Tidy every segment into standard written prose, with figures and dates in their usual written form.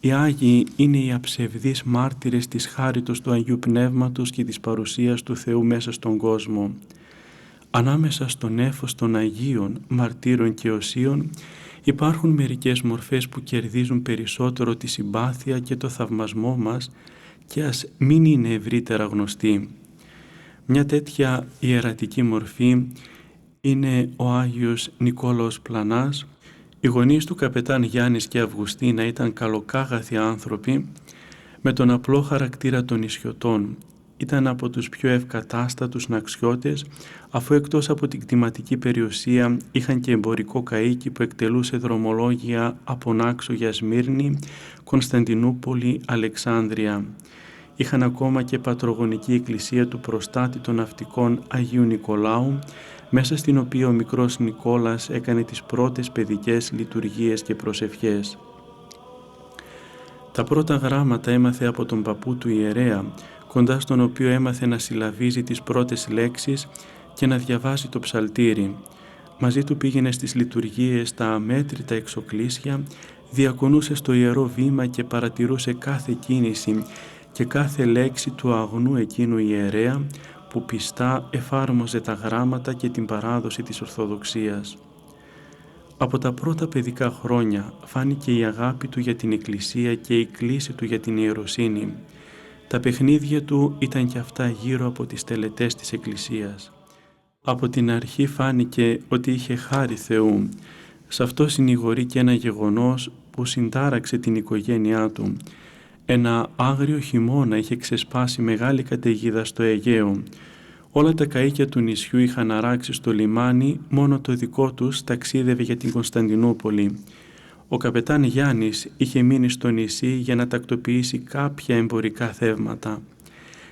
Οι Άγιοι είναι οι αψευδείς μάρτυρες της χάριτος του Αγίου Πνεύματος και της παρουσίας του Θεού μέσα στον κόσμο. Ανάμεσα στο νέφος των Αγίων, μαρτύρων και οσίων υπάρχουν μερικές μορφές που κερδίζουν περισσότερο τη συμπάθεια και το θαυμασμό μας και ας μην είναι ευρύτερα γνωστή. Μια τέτοια ιερατική μορφή είναι ο Άγιος Νικόλαος Πλανάς. Οι γονείς του καπετάν Γιάννης και Αυγουστίνα ήταν καλοκάγαθοι άνθρωποι με τον απλό χαρακτήρα των νησιωτών. Ήταν από τους πιο ευκατάστατους ναξιώτες, αφού εκτός από την κτηματική περιουσία είχαν και εμπορικό καΐκι που εκτελούσε δρομολόγια από Νάξο για Σμύρνη, Κωνσταντινούπολη, Αλεξάνδρεια. Είχαν ακόμα και πατρογονική εκκλησία του προστάτη των ναυτικών Αγίου Νικολάου, μέσα στην οποία ο μικρός Νικόλας έκανε τις πρώτες παιδικές λειτουργίες και προσευχές. Τα πρώτα γράμματα έμαθε από τον παππού του ιερέα, κοντά στον οποίο έμαθε να συλλαβίζει τις πρώτες λέξεις και να διαβάζει το ψαλτήρι. Μαζί του πήγαινε στις λειτουργίες στα αμέτρητα εξοκλήσια, διακονούσε στο ιερό βήμα και παρατηρούσε κάθε κίνηση και κάθε λέξη του αγνού εκείνου ιερέα που πιστά εφάρμοζε τα γράμματα και την παράδοση της Ορθοδοξίας. Από τα πρώτα παιδικά χρόνια φάνηκε η αγάπη του για την Εκκλησία και η κλίση του για την ιεροσύνη. Τα παιχνίδια του ήταν και αυτά γύρω από τις τελετές της Εκκλησίας. Από την αρχή φάνηκε ότι είχε χάρη Θεού. Σε αυτό συνηγορεί και ένα γεγονός που συντάραξε την οικογένειά του. Ένα άγριο χειμώνα είχε ξεσπάσει μεγάλη καταιγίδα στο Αιγαίο. Όλα τα καΐκια του νησιού είχαν αράξει στο λιμάνι, μόνο το δικό τους ταξίδευε για την Κωνσταντινούπολη. Ο καπετάν Γιάννης είχε μείνει στο νησί για να τακτοποιήσει κάποια εμπορικά θεύματα.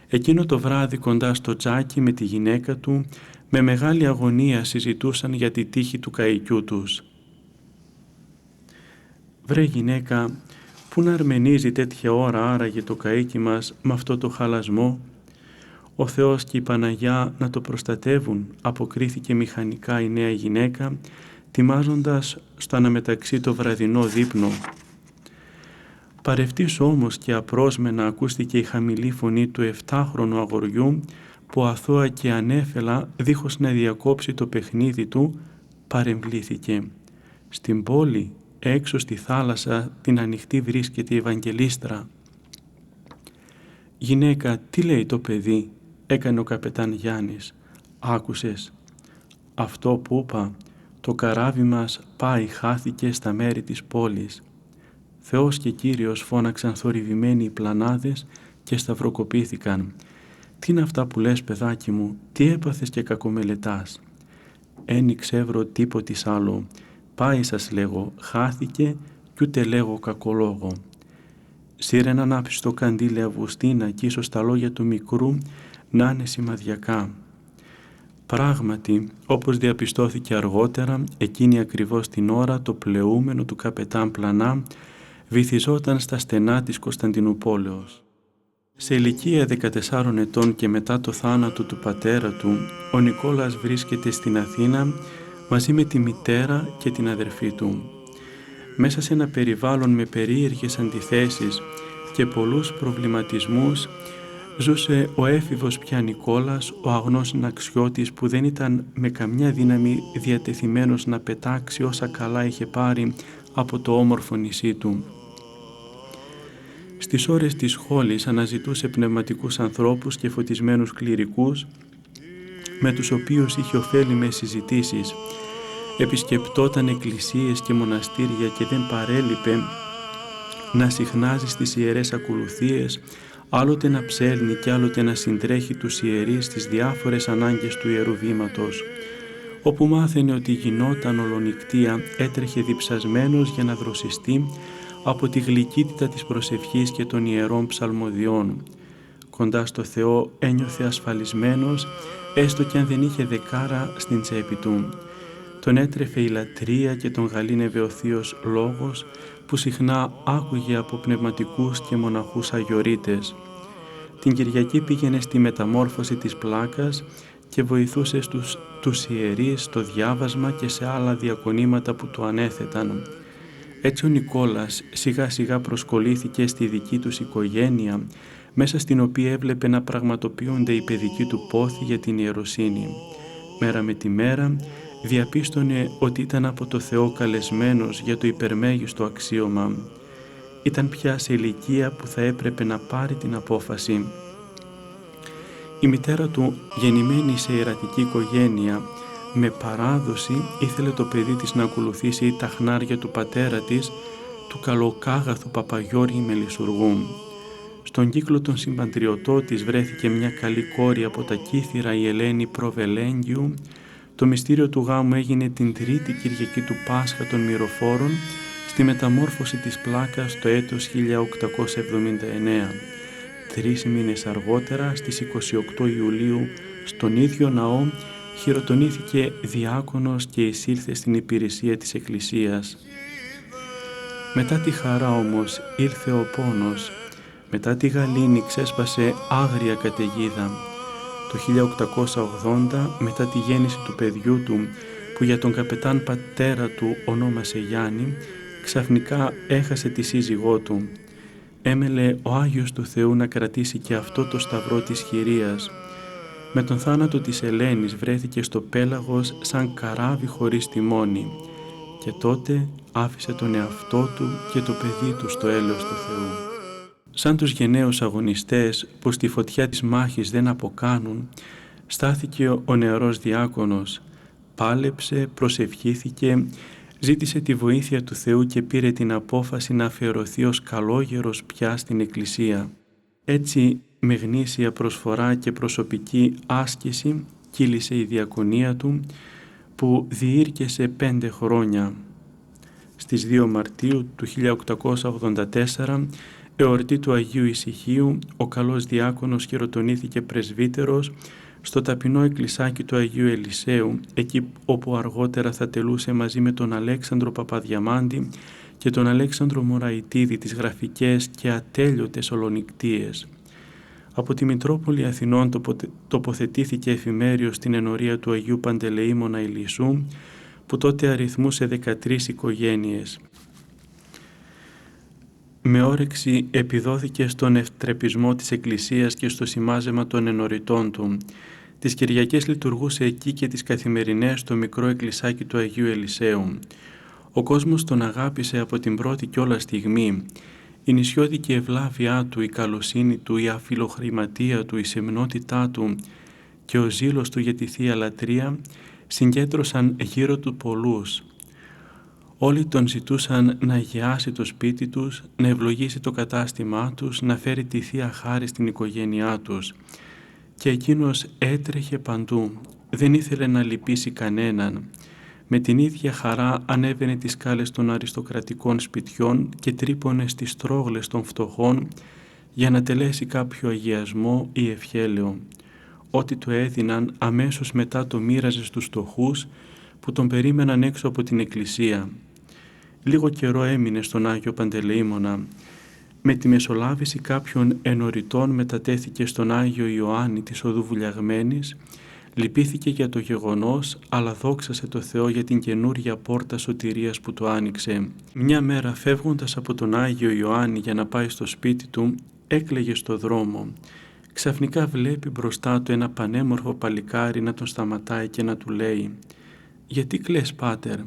Εκείνο το βράδυ κοντά στο τζάκι με τη γυναίκα του, με μεγάλη αγωνία συζητούσαν για τη τύχη του καΐκιού τους. «Βρε γυναίκα, πού να αρμενίζει τέτοια ώρα άραγε το καΐκι μας με αυτό το χαλασμό?» «Ο Θεός και η Παναγιά να το προστατεύουν», αποκρίθηκε μηχανικά η νέα γυναίκα, τιμάζοντας στο αναμεταξύ το βραδινό δείπνο. Παρευτής όμως και απρόσμενα ακούστηκε η χαμηλή φωνή του 7χρονου αγοριού που αθώα και ανέφελα, δίχως να διακόψει το παιχνίδι του, παρεμβλήθηκε. Στην πόλη, έξω στη θάλασσα, την ανοιχτή βρίσκεται η Ευαγγελίστρα. «Γυναίκα, τι λέει το παιδί?» έκανε ο καπετάν Γιάννης. «Άκουσες?» «Αυτό που είπα, το καράβι μας πάει, χάθηκε στα μέρη της πόλης». «Θεός και Κύριος», φώναξαν θορυβημένοι οι πλανάδες και σταυροκοπήθηκαν. «Τι είναι αυτά που λες, παιδάκι μου, τι έπαθες και κακομελετάς?» «Εν ξεύρω τίποτης άλλο. Πάει σας λέγω, χάθηκε κι ούτε λέγω κακολόγο». Σύρε έναν άπιστο καντήλι Αυγουστίνα κι ίσως τα λόγια του μικρού να είναι σημαδιακά. Πράγματι, όπως διαπιστώθηκε αργότερα, εκείνη ακριβώς την ώρα το πλεούμενο του καπετάν Πλανά βυθιζόταν στα στενά της Κωνσταντινουπόλεως. Σε ηλικία 14 ετών και μετά το θάνατο του πατέρα του, ο Νικόλας βρίσκεται στην Αθήνα μαζί με τη μητέρα και την αδερφή του. Μέσα σε ένα περιβάλλον με περίεργες αντιθέσεις και πολλούς προβληματισμούς ζούσε ο έφηβος πια Νικόλας, ο αγνός ναξιώτης που δεν ήταν με καμιά δύναμη διατεθειμένος να πετάξει όσα καλά είχε πάρει από το όμορφο νησί του. Στις ώρες της σχόλης αναζητούσε πνευματικούς ανθρώπους και φωτισμένους κληρικούς με τους οποίους είχε ωφέλιμες συζητήσεις. Επισκεπτόταν εκκλησίες και μοναστήρια και δεν παρέλειπε να συχνάζει στις ιερές ακολουθίες, άλλοτε να ψέλνει και άλλοτε να συντρέχει τους ιερείς στις διάφορες ανάγκες του Ιερού Βήματος. Όπου μάθαινε ότι γινόταν ολονυκτία, έτρεχε διψασμένος για να δροσιστεί από τη γλυκύτητα της προσευχής και των ιερών ψαλμοδιών. Κοντά στο Θεό ένιωθε ασφαλισμένος, έστω κι αν δεν είχε δεκάρα στην τσέπη του. Τον έτρεφε η λατρεία και τον γαλήνευε ο Θείος Λόγος που συχνά άκουγε από πνευματικούς και μοναχούς αγιορείτες. Την Κυριακή πήγαινε στη μεταμόρφωση της πλάκας και βοηθούσε τους ιερείς στο διάβασμα και σε άλλα διακονήματα που του ανέθεταν. Έτσι ο Νικόλας σιγά σιγά προσκολήθηκε στη δική τους οικογένεια, μέσα στην οποία έβλεπε να πραγματοποιούνται οι παιδικοί του πόθοι για την ιεροσύνη. Μέρα με τη μέρα διαπίστωνε ότι ήταν από το Θεό καλεσμένος για το υπερμέγιστο αξίωμα. Ήταν πια σε ηλικία που θα έπρεπε να πάρει την απόφαση. Η μητέρα του, γεννημένη σε ιερατική οικογένεια, με παράδοση ήθελε το παιδί της να ακολουθήσει τα χνάρια του πατέρα της, του καλοκάγαθου Παπαγιώργη Μελισσουργού. Στον κύκλο των συμπατριωτών της βρέθηκε μια καλή κόρη από τα Κύθυρα, η Ελένη Προβελέγγιου. Το μυστήριο του γάμου έγινε την Τρίτη Κυριακή του Πάσχα των Μυροφόρων, στη μεταμόρφωση της πλάκας το έτος 1879. 3 μήνες αργότερα, στις 28 Ιουλίου, στον ίδιο ναό, χειροτονήθηκε διάκονος και εισήλθε στην υπηρεσία της Εκκλησίας. Μετά τη χαρά όμως ήλθε ο πόνος. Μετά τη γαλήνη ξέσπασε άγρια καταιγίδα. Το 1880, μετά τη γέννηση του παιδιού του, που για τον καπετάν πατέρα του ονόμασε Γιάννη, ξαφνικά έχασε τη σύζυγό του. Έμελε ο Άγιος του Θεού να κρατήσει και αυτό το σταυρό της χειρίας. Με τον θάνατο της Ελένης βρέθηκε στο πέλαγος σαν καράβι χωρίς τιμόνι και τότε άφησε τον εαυτό του και το παιδί του στο έλεος του Θεού. Σαν τους γενναίους αγωνιστές που στη φωτιά της μάχης δεν αποκάνουν, στάθηκε ο νεαρός διάκονος, πάλεψε, προσευχήθηκε, ζήτησε τη βοήθεια του Θεού και πήρε την απόφαση να αφιερωθεί ως καλόγερος πια στην Εκκλησία. Έτσι, με γνήσια προσφορά και προσωπική άσκηση κύλησε η διακονία του, που διήρκεσε 5 χρόνια. Στις 2 Μαρτίου του 1884, εορτή του Αγίου Ησυχίου, ο καλός διάκονος χειροτονήθηκε πρεσβύτερος στο ταπεινό εκκλησάκι του Αγίου Ελισέου, εκεί όπου αργότερα θα τελούσε μαζί με τον Αλέξανδρο Παπαδιαμάντη και τον Αλέξανδρο Μωραϊτίδη τις γραφικές και ατέλειωτες ολονικτίες. Από τη Μητρόπολη Αθηνών τοποθετήθηκε εφημέριος στην ενορία του Αγίου Παντελεήμωνα Ηλισσού, που τότε αριθμούσε 13 οικογένειες. Με όρεξη επιδόθηκε στον ευτρεπισμό της Εκκλησίας και στο σημάζεμα των ενοριτών του. Τις Κυριακές λειτουργούσε εκεί και τις καθημερινές στο μικρό εκκλησάκι του Αγίου Ελισέου. Ο κόσμος τον αγάπησε από την πρώτη κιόλας στιγμή. Η νησιώτικη ευλάβειά του, η καλοσύνη του, η αφιλοχρηματία του, η σεμνότητά του και ο ζήλος του για τη Θεία Λατρεία συγκέντρωσαν γύρω του πολλούς. Όλοι τον ζητούσαν να αγιάσει το σπίτι τους, να ευλογήσει το κατάστημά τους, να φέρει τη Θεία Χάρη στην οικογένειά τους. Και εκείνος έτρεχε παντού, δεν ήθελε να λυπήσει κανέναν. Με την ίδια χαρά ανέβαινε τις σκάλες των αριστοκρατικών σπιτιών και τρύπωνε στις τρόγλες των φτωχών για να τελέσει κάποιο αγιασμό ή ευχέλαιο. Ό,τι του έδιναν αμέσως μετά το μοίραζε στους φτωχούς που τον περίμεναν έξω από την εκκλησία. Λίγο καιρό έμεινε στον Άγιο Παντελεήμωνα. Με τη μεσολάβηση κάποιων ενοριτών μετατέθηκε στον Άγιο Ιωάννη της Οδού Βουλιαγμένης, λυπήθηκε για το γεγονός, αλλά δόξασε το Θεό για την καινούρια πόρτα σωτηρίας που του άνοιξε. Μια μέρα φεύγοντας από τον Άγιο Ιωάννη για να πάει στο σπίτι του, έκλαιγε στο δρόμο. Ξαφνικά βλέπει μπροστά του ένα πανέμορφο παλικάρι να τον σταματάει και να του λέει «Γιατί κλαις, πάτερ?»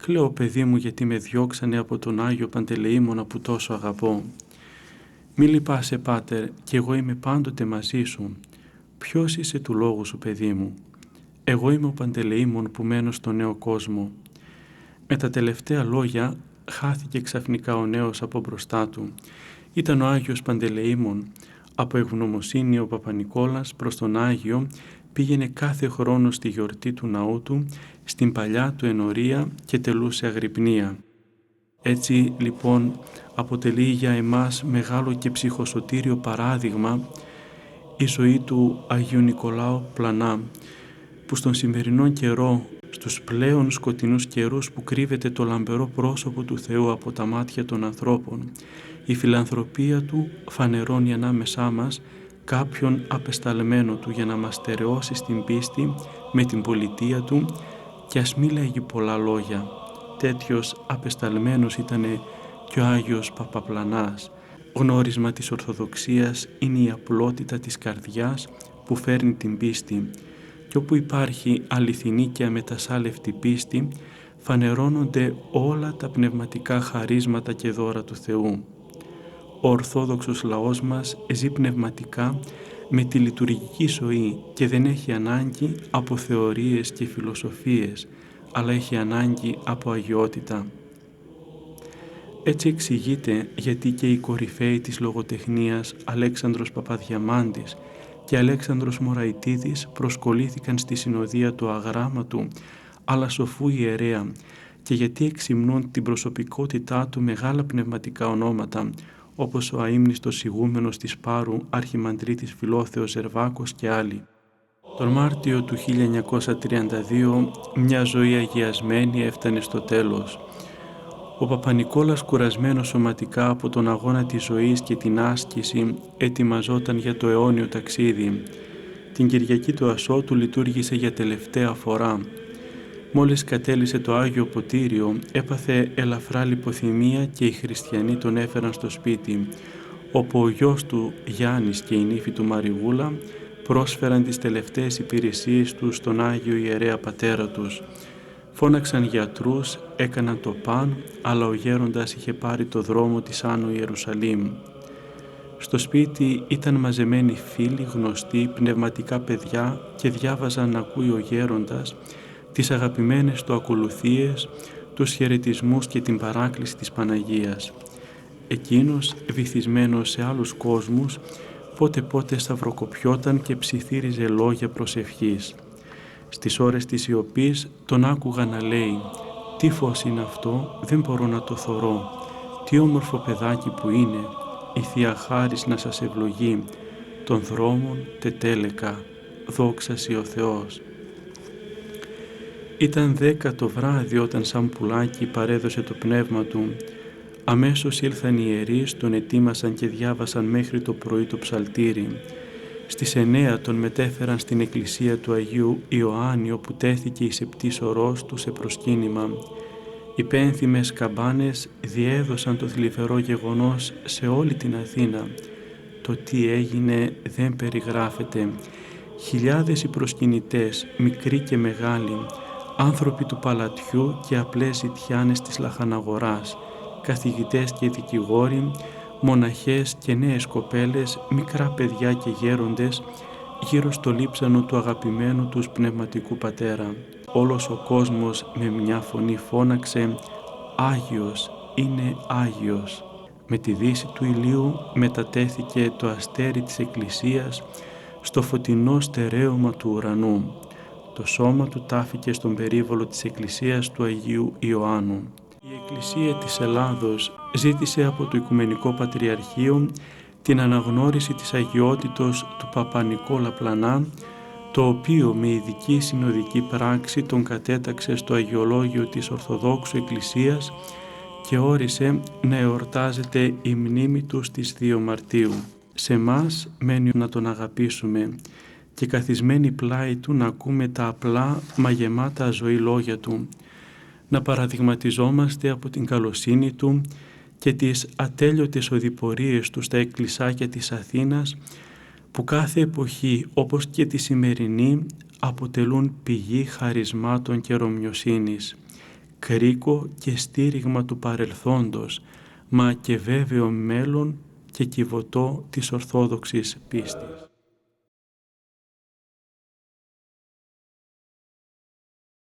«Κλαίω, παιδί μου, γιατί με διώξανε από τον Άγιο Παντελεήμωνα που τόσο αγαπώ». «Μη λυπάσαι, πάτερ, και εγώ είμαι πάντοτε μαζί σου». «Ποιος είσαι του λόγου σου, παιδί μου?» «Εγώ είμαι ο Παντελεήμων που μένω στο νέο κόσμο». Με τα τελευταία λόγια χάθηκε ξαφνικά ο νέος από μπροστά του. Ήταν ο Άγιος Παντελεήμων. Από ευγνωμοσύνη ο Παπα-Νικόλας προς τον Άγιο πήγαινε κάθε χρόνο στη γιορτή του ναού του, στην παλιά του ενορία και τελούσε αγρυπνία. Έτσι λοιπόν αποτελεί για εμάς μεγάλο και ψυχοσωτήριο παράδειγμα η ζωή του Αγίου Νικολάου Πλανά, που στον σημερινό καιρό, στους πλέον σκοτεινούς καιρούς που κρύβεται το λαμπερό πρόσωπο του Θεού από τα μάτια των ανθρώπων, η φιλανθρωπία του φανερώνει ανάμεσά μας κάποιον απεσταλμένο του για να μας στερεώσει στην πίστη με την πολιτεία του, και ας μη λέγει πολλά λόγια, τέτοιος απεσταλμένος ήταν και ο Άγιος Παπαπλανάς. Γνώρισμα της Ορθοδοξίας είναι η απλότητα της καρδιάς που φέρνει την πίστη, και όπου υπάρχει αληθινή και αμετασάλευτη πίστη φανερώνονται όλα τα πνευματικά χαρίσματα και δώρα του Θεού. Ο Ορθόδοξος λαός μας ζει πνευματικά με τη λειτουργική ζωή και δεν έχει ανάγκη από θεωρίες και φιλοσοφίες, αλλά έχει ανάγκη από αγιότητα. Έτσι εξηγείται γιατί και οι κορυφαίοι της λογοτεχνίας Αλέξανδρος Παπαδιαμάντης και Αλέξανδρος Μωραϊτίδης προσκολήθηκαν στη συνοδεία του αγράμματου αλλά σοφού ιερέα, και γιατί εξυμνούν την προσωπικότητά του μεγάλα πνευματικά ονόματα όπως ο αείμνηστος ηγούμενος της Πάρου Αρχιμανδρίτης Φιλόθεος Ζερβάκος και άλλοι. Τον Μάρτιο του 1932 μια ζωή αγιασμένη έφτανε στο τέλος. Ο Παπα-Νικόλας, κουρασμένος σωματικά από τον αγώνα της ζωής και την άσκηση, ετοιμαζόταν για το αιώνιο ταξίδι. Την Κυριακή του Ασώτου λειτουργήσε για τελευταία φορά. Μόλις κατέλησε το Άγιο Ποτήριο, έπαθε ελαφρά λιποθυμία και οι χριστιανοί τον έφεραν στο σπίτι, όπου ο γιος του Γιάννης και η νύφη του Μαριγούλα πρόσφεραν τις τελευταίες υπηρεσίες τους στον Άγιο Ιερέα Πατέρα τους. Φώναξαν γιατρούς, έκαναν το παν, αλλά ο γέροντας είχε πάρει το δρόμο της Άνω Ιερουσαλήμ. Στο σπίτι ήταν μαζεμένοι φίλοι, γνωστοί, πνευματικά παιδιά και διάβαζαν να ακούει ο γέροντας τις αγαπημένες του ακολουθίες, τους χαιρετισμούς και την παράκληση της Παναγίας. Εκείνος, βυθισμένος σε άλλους κόσμους, πότε-πότε σταυροκοπιόταν και ψιθύριζε λόγια προσευχής. Στις ώρες της σιωπής τον άκουγα να λέει «Τι φως είναι αυτό, δεν μπορώ να το θωρώ. Τι όμορφο παιδάκι που είναι, η Θεία Χάρις να σας ευλογεί, των δρόμων τετέλεκα, δόξα σοι ο Θεός». Ήταν 10 το βράδυ όταν σαν πουλάκι παρέδωσε το πνεύμα του. Αμέσως ήλθαν οι ιερείς, τον ετοίμασαν και διάβασαν μέχρι το πρωί το ψαλτήρι. Στις 9 τον μετέφεραν στην εκκλησία του Αγίου Ιωάννη, όπου τέθηκε η σεπτής ορός του σε προσκύνημα. Οι πένθυμες καμπάνες διέδωσαν το θλιβερό γεγονός σε όλη την Αθήνα. Το τι έγινε δεν περιγράφεται. Χιλιάδες οι προσκυνητές, μικροί και μεγάλοι, άνθρωποι του παλατιού και απλές ζητιάνες της λαχαναγοράς, καθηγητές και δικηγόροι, μοναχές και νέες κοπέλες, μικρά παιδιά και γέροντες, γύρω στο λείψανο του αγαπημένου τους πνευματικού πατέρα. Όλος ο κόσμος με μια φωνή φώναξε «Άγιος, είναι Άγιος». Με τη δύση του ηλίου μετατέθηκε το αστέρι της Εκκλησίας στο φωτεινό στερέωμα του ουρανού. Το σώμα του τάφηκε στον περίβολο της Εκκλησίας του Αγίου Ιωάννου. Η Εκκλησία της Ελλάδος ζήτησε από το Οικουμενικό Πατριαρχείο την αναγνώριση της αγιότητος του Παπα-Νικόλα Πλανά, το οποίο με ειδική συνοδική πράξη τον κατέταξε στο Αγιολόγιο της Ορθοδόξου Εκκλησίας και όρισε να εορτάζεται η μνήμη του στις 2 Μαρτίου. Σε μας μένει να τον αγαπήσουμε και καθισμένοι πλάι του να ακούμε τα απλά μα γεμάτα ζωή λόγια του, να παραδειγματιζόμαστε από την καλοσύνη του και τις ατέλειωτες οδηπορίες του στα εκκλησάκια της Αθήνας, που κάθε εποχή όπως και τη σημερινή αποτελούν πηγή χαρισμάτων και ρομιοσύνης, κρίκο και στήριγμα του παρελθόντος, μα και βέβαιο μέλλον και κυβωτό της ορθόδοξης πίστης.